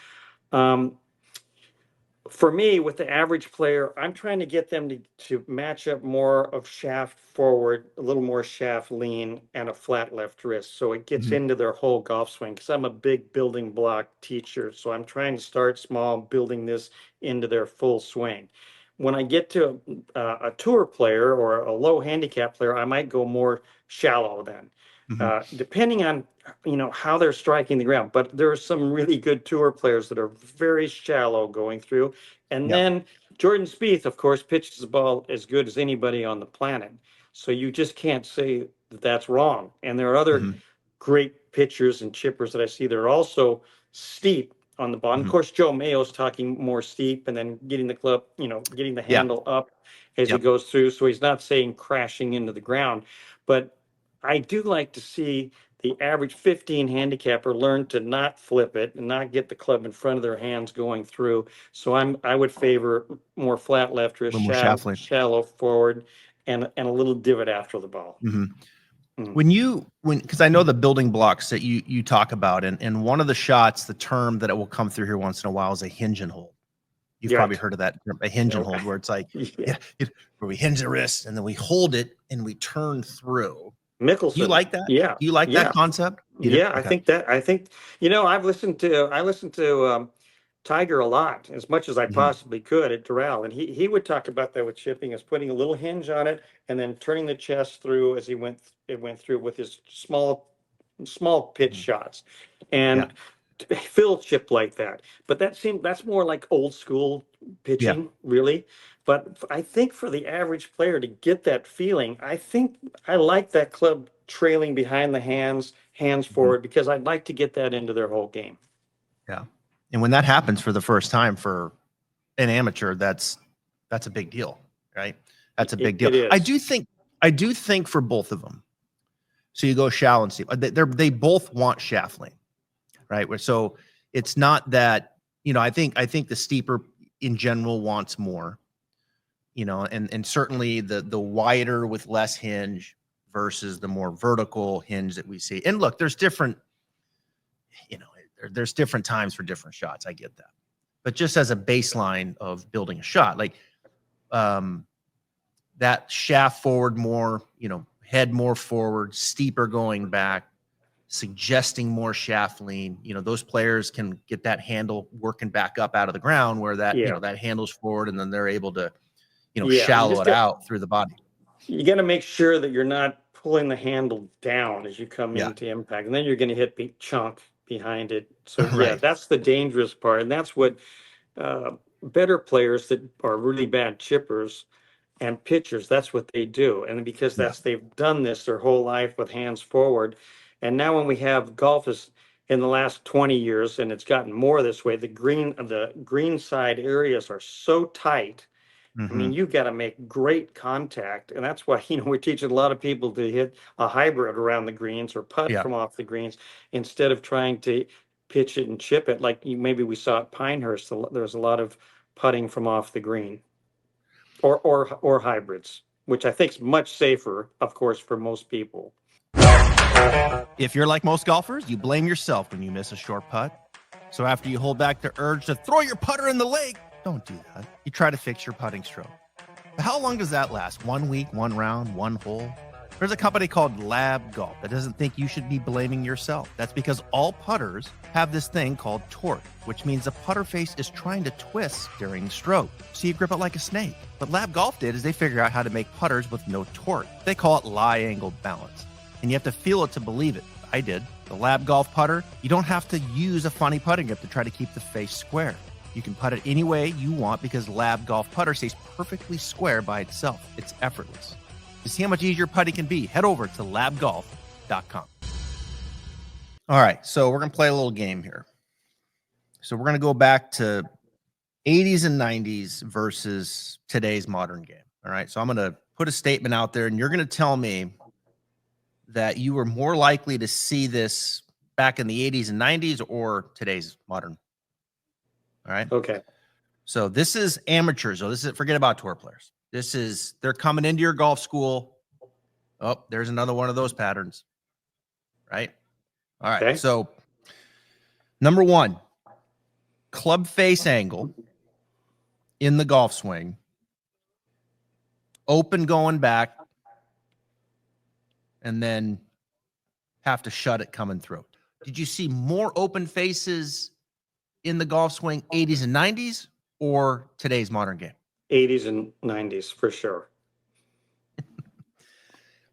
for me, with the average player, I'm trying to get them to match up more of shaft forward, a little more shaft lean, and a flat left wrist. So it gets into their whole golf swing. Because I'm a big building block teacher. So I'm trying to start small, building this into their full swing. When I get to a tour player or a low handicap player, I might go more shallow then. Depending on how they're striking the ground. But there are some really good tour players that are very shallow going through. And Yep. then Jordan Spieth, of course, pitches the ball as good as anybody on the planet. So you just can't say that that's wrong. And there are other great pitchers and chippers that I see that are also steep on the ball. And of course, Joe Mayo's talking more steep and then getting the club, getting the handle up as he Yep. goes through. So he's not saying crashing into the ground. But I do like to see the average 15 handicapper learn to not flip it and not get the club in front of their hands going through. So I would favor more flat left wrist, little more shaft lean. shallow forward, and a little divot after the ball. Because I know the building blocks that you talk about, and one of the shots, the term that it will come through here once in a while is a hinge and hold. You've probably heard of that, a hinge and hold, where it's like, where we hinge the wrist and then we hold it and we turn through. Mickelson. You like that? Yeah. You like that concept? Yeah, okay. I think I've listened to Tiger a lot, as much as I possibly could at Doral, and he would talk about that with chipping, as putting a little hinge on it and then turning the chest through as it went through with his small pitch shots. And Phil chipped like that, but that's more like old school pitching, really. But I think for the average player to get that feeling, I like that club trailing behind the hands forward, because I'd like to get that into their whole game. Yeah. And when that happens for the first time for an amateur, that's a big deal, right? That's a big deal. It is. I do think for both of them. So you go shallow and steep. They both want shaft lean, right? So it's not that, I think the steeper in general wants more, and certainly the wider with less hinge versus the more vertical hinge that we see. And look, there's different, there's different times for different shots. I get that. But just as a baseline of building a shot, like that shaft forward more, head more forward, steeper going back, suggesting more shaft lean. Those players can get that handle working back up out of the ground where that, that handle's forward, and then they're able to, shallow it out through the body. You got to make sure that you're not pulling the handle down as you come into impact, and then you're going to hit chunk behind it. So that's the dangerous part, and that's what better players that are really bad chippers and pitchers, that's what they do. And because they've done this their whole life with hands forward. And now when we have golf is in the last 20 years, and it's gotten more this way, the green side areas are so tight. I mean, you've got to make great contact. And that's why, we're teaching a lot of people to hit a hybrid around the greens or putt from off the greens, instead of trying to pitch it and chip it. Like maybe we saw at Pinehurst, there's a lot of putting from off the green, or hybrids, which I think is much safer, of course, for most people. If you're like most golfers, you blame yourself when you miss a short putt. So after you hold back the urge to throw your putter in the lake, don't do that. You try to fix your putting stroke. But how long does that last? 1 week, 1 round, 1 hole? There's a company called Lab Golf that doesn't think you should be blaming yourself. That's because all putters have this thing called torque, which means the putter face is trying to twist during stroke, so you grip it like a snake. What Lab Golf did is they figured out how to make putters with no torque. They call it lie angle balance, and you have to feel it to believe it. I did. The Lab Golf putter, you don't have to use a funny putting grip to try to keep the face square. You can putt it any way you want because Lab Golf putter stays perfectly square by itself. It's effortless. To see how much easier putting can be, head over to labgolf.com. All right, so we're going to play a little game here. So we're going to go back to 80s and 90s versus today's modern game. All right, so I'm going to put a statement out there, and you're going to tell me that you were more likely to see this back in the 80s and 90s or today's modern. All right. Okay. So this is amateurs. So this is, forget about tour players. They're coming into your golf school. Oh, there's another one of those patterns. Right. All right. Okay. So number 1, club face angle in the golf swing, open going back, and then have to shut it coming through. Did you see more open faces in the golf swing 80s and 90s or today's modern game? 80s and 90s for sure.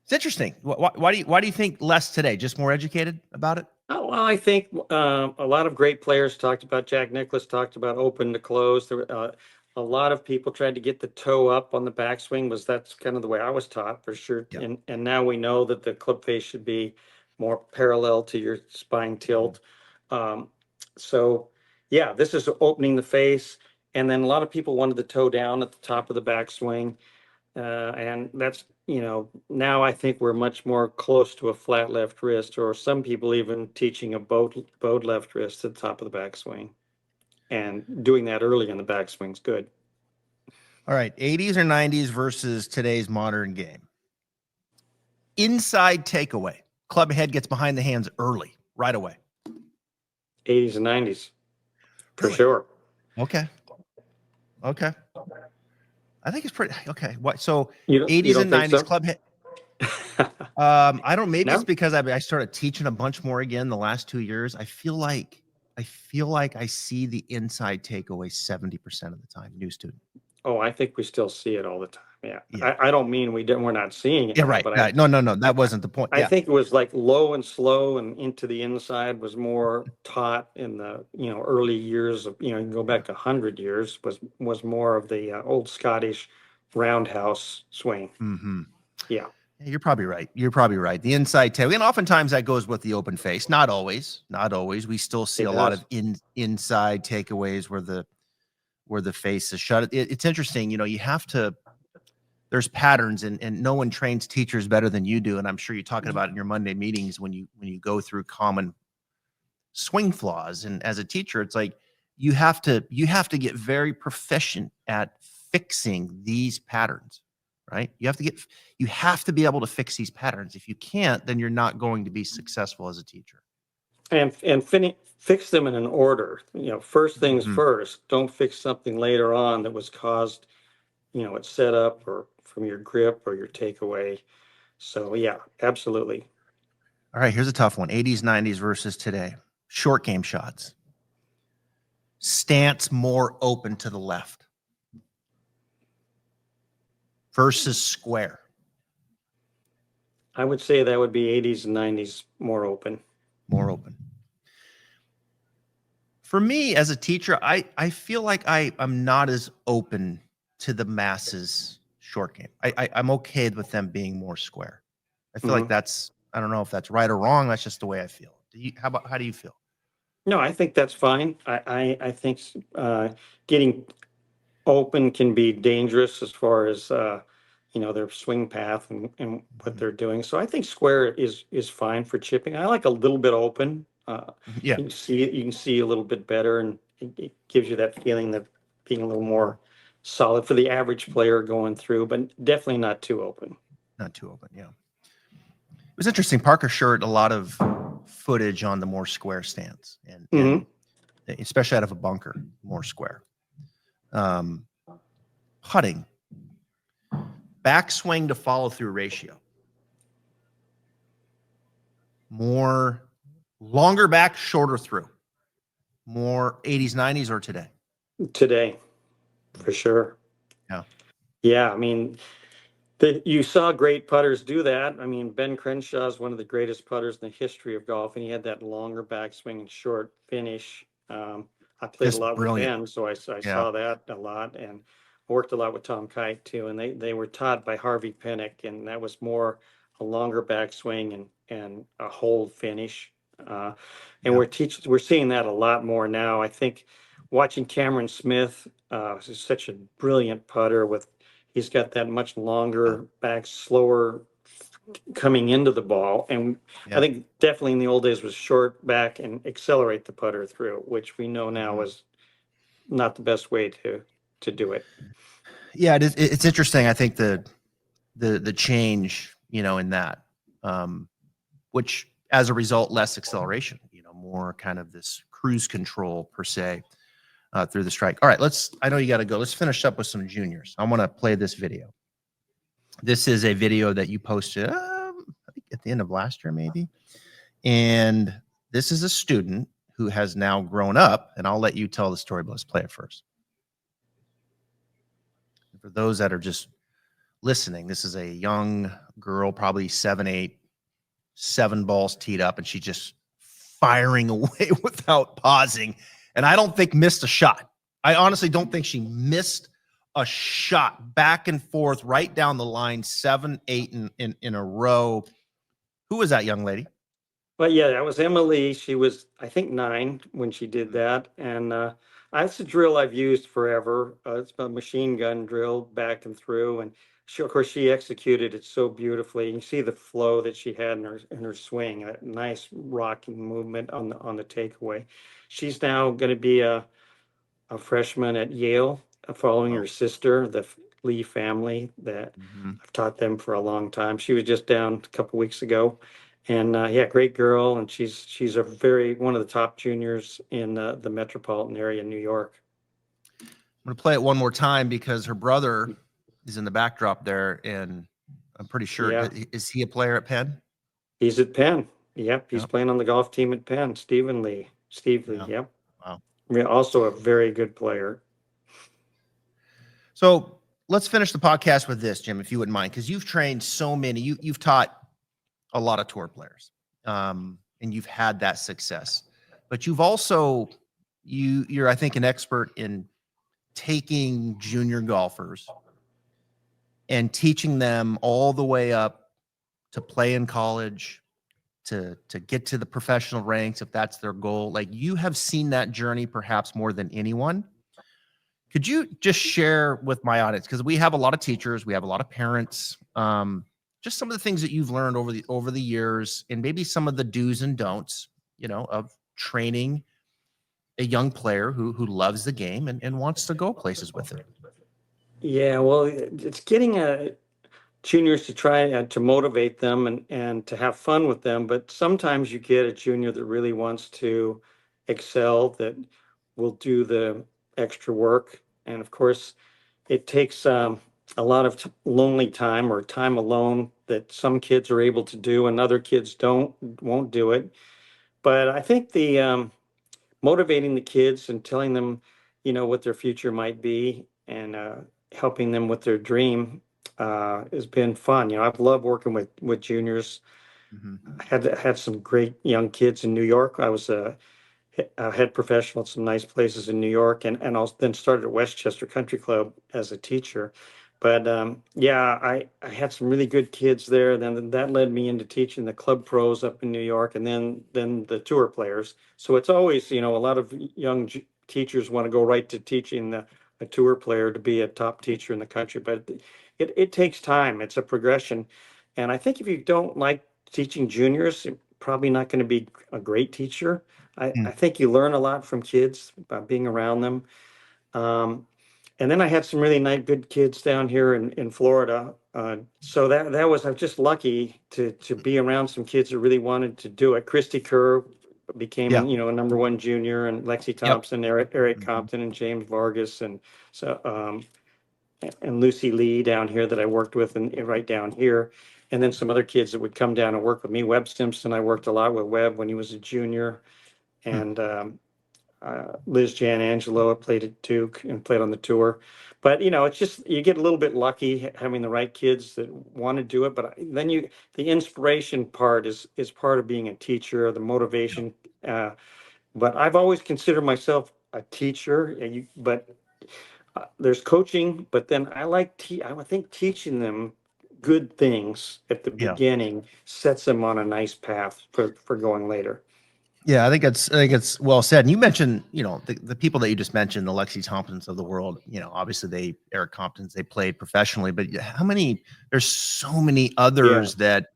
It's interesting. Why do you think less today? Just more educated about it? Oh, well, I think a lot of great players talked about, Jack Nicklaus talked about open to close. There were, a lot of people tried to get the toe up on the backswing. That's kind of the way I was taught for sure. Yep. And now we know that the club face should be more parallel to your spine tilt. So yeah, this is opening the face. And then a lot of people wanted the toe down at the top of the backswing. And that's, now I think we're much more close to a flat left wrist, or some people even teaching a bowed left wrist at the top of the backswing. And doing that early in the backswing is good. All right, 80s or 90s versus today's modern game. Inside takeaway. Club head gets behind the hands early, right away. 80s and 90s, for Really? sure. Okay. I think it's pretty okay. What? So You 80s don't and think 90s so? club head. I don't. Maybe No? it's because I started teaching a bunch more again the last 2 years. I feel like I see the inside takeaway 70% of the time. New student. Oh, I think we still see it all the time. Yeah. Yeah. I don't mean we're not seeing it. Yeah, now, right. But Right. No. That wasn't the point. I Yeah. think it was like low and slow and into the inside was more taught in the, early years of, you can go back 100 years was more of the old Scottish roundhouse swing. Mm-hmm. Yeah. You're probably right. The inside takeaway, and oftentimes that goes with the open face. Not always. We still see It a lot does. of inside takeaways where the face is shut. It's interesting. You have to. There's patterns, and no one trains teachers better than you do. And I'm sure you're talking about it in your Monday meetings when you go through common swing flaws. And as a teacher, it's like you have to get very proficient at fixing these patterns, right? You have to be able to fix these patterns. If you can't, then you're not going to be successful as a teacher. And fix them in an order. First things Mhm. first. Don't fix something later on that was caused, it's set up or from your grip or your takeaway. So yeah, absolutely. All right, here's a tough one. 80s, 90s versus today. Short game shots. Stance more open to the left versus square. I would say that would be 80s and 90s more open. More open. For me as a teacher, I feel like I'm not as open to the masses short game. I'm okay with them being more square. I feel like that's, I don't know if that's right or wrong. That's just the way I feel. How do you feel? No, I think that's fine. I think getting open can be dangerous as far as their swing path and what they're doing. So I think square is fine for chipping. I like a little bit open. Yeah. You can see a little bit better, and it gives you that feeling that being a little more solid for the average player going through, but definitely not too open. Not too open, yeah. It was interesting. Parker showed a lot of footage on the more square stance, and especially out of a bunker, more square. Putting, backswing to follow through ratio. More longer back, shorter through. More 80s, 90s, or today? Today, for sure. Yeah. Yeah, I mean, you saw great putters do that. I mean, Ben Crenshaw is one of the greatest putters in the history of golf, and he had that longer backswing and short finish. I played Just a lot brilliant. with Ben, so I saw that a lot, and worked a lot with Tom Kite too. And they were taught by Harvey Pennick, and that was more a longer backswing and a hold finish. And we're seeing that a lot more now. I think watching Cameron Smith is such a brilliant putter he's got that much longer back, slower coming into the ball. And I think definitely in the old days was short back and accelerate the putter through, which we know now is not the best way to do it. Yeah, it is. It's interesting. I think the change, in that, which as a result, less acceleration, more kind of this cruise control per se. through the strike. All right, I know you got to go. Let's finish up with some juniors. I want to play this video. This is a video that you posted, I think at the end of last year, maybe. And this is a student who has now grown up, and I'll let you tell the story, but let's play it first. For those that are just listening, this is a young girl, probably 7, 8, 7 balls teed up, and she's just firing away without pausing. And I don't think missed a shot. I honestly don't think she missed a shot, back and forth, right down the line, 7, 8 in a row. Who was that young lady? But yeah, that was Emily. She was, I think, 9 when she did that. And that's a drill I've used forever. It's a machine gun drill back and through. And she, of course, she executed it so beautifully. You can see the flow that she had in her swing, a nice rocking movement on the takeaway. She's now going to be a freshman at Yale, following her sister, the Lee family that I've taught them for a long time. She was just down a couple weeks ago. And yeah, great girl, and she's one of the top juniors in the metropolitan area in New York. I'm going to play it one more time because her brother is in the backdrop there, and I'm pretty sure. Yeah. Is he a player at Penn? He's at Penn. Yep, he's playing on the golf team at Penn. Steve Lee. Yep. Wow. Yeah, also a very good player. So let's finish the podcast with this, Jim, if you wouldn't mind, because you've trained so many. You've taught a lot of tour players, and you've had that success. But you've also, you're, I think, an expert in taking junior golfers and teaching them all the way up to play in college, to get to the professional ranks, if that's their goal. Like, you have seen that journey perhaps more than anyone. Could you just share with my audience, because we have a lot of teachers, we have a lot of parents, just some of the things that you've learned over the years, and maybe some of the do's and don'ts, of training a young player who loves the game and wants to go places with it. Yeah, well, it's getting juniors to try to motivate them and to have fun with them. But sometimes you get a junior that really wants to excel, that will do the extra work. And of course, it takes a lot of lonely time or time alone that some kids are able to do and other kids won't do it. But I think the motivating the kids and telling them, what their future might be, and helping them with their dream has been fun. I've loved working with juniors. I had some great young kids in New York. I was a head professional at some nice places in New York, and also then started at Westchester Country Club as a teacher. But yeah, I had some really good kids there. Then that led me into teaching the club pros up in New York, and then the tour players. So it's always, a lot of young teachers want to go right to teaching a tour player to be a top teacher in the country. But it takes time. It's a progression. And I think if you don't like teaching juniors, you're probably not going to be a great teacher. I think you learn a lot from kids by being around them. And then I had some really nice, good kids down here in Florida. So I'm just lucky to be around some kids that really wanted to do it. Christy Kerr became, a #1 junior, and Lexi Thompson, Eric Compton, and James Vargas, and so and Lucy Lee down here that I worked with, and right down here. And then some other kids that would come down and work with me. Webb Simpson, I worked a lot with Webb when he was a junior. And Liz Jan Angelo played at Duke and played on the tour. But it's just, you get a little bit lucky having the right kids that want to do it. But then the inspiration part is part of being a teacher, the motivation. But I've always considered myself a teacher. But there's coaching. But then I think teaching them good things at the beginning sets them on a nice path for going later. Yeah, I think it's well said. And you mentioned, the people that you just mentioned, the Lexi Thompsons of the world, obviously Eric Comptons, they played professionally, but there's so many others that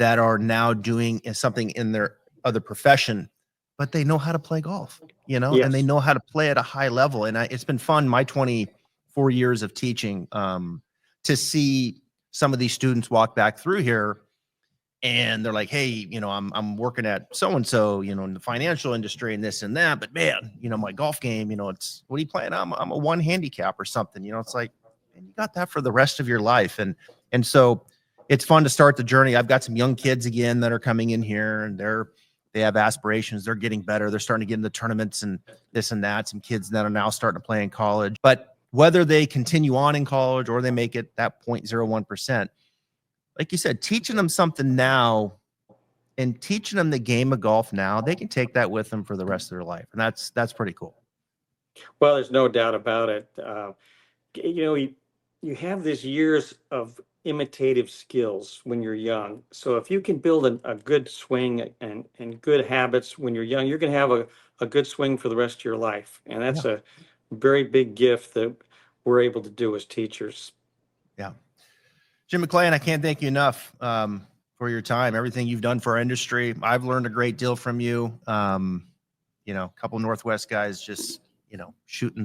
are now doing something in their other profession, but they know how to play golf, and they know how to play at a high level. And it's been fun, my 24 years of teaching, to see some of these students walk back through here and they're like, hey, I'm working at so-and-so, in the financial industry and this and that, but man, my golf game, it's, what are you playing? I'm a one handicap or something, it's like, man, you got that for the rest of your life. And so it's fun to start the journey. I've got some young kids again that are coming in here, and they have aspirations. They're getting better. They're starting to get into tournaments and this and that. Some kids that are now starting to play in college, but whether they continue on in college or they make it that 0.01%, like you said, teaching them something now and teaching them the game of golf now, they can take that with them for the rest of their life. And that's pretty cool. Well, there's no doubt about it. You have these years of imitative skills when you're young. So if you can build a good swing and good habits when you're young, you're going to have a good swing for the rest of your life. And that's a very big gift that we're able to do as teachers. Yeah. Jim McLean, I can't thank you enough for your time, everything you've done for our industry. I've learned a great deal from you. A couple Northwest guys just, shooting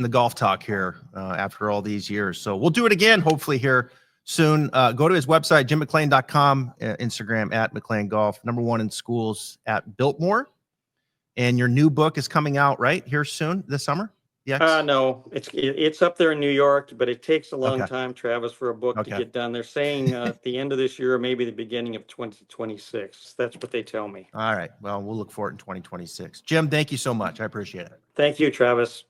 the golf talk here after all these years. So we'll do it again, hopefully here soon. Go to his website, jimmclean.com, Instagram at McLean Golf, #1 in schools at Biltmore. And your new book is coming out right here soon this summer? No, it's up there in New York, but it takes a long time, Travis, for a book to get done. They're saying at the end of this year, or maybe the beginning of 2026. That's what they tell me. All right. Well, we'll look for it in 2026. Jim, thank you so much. I appreciate it. Thank you, Travis.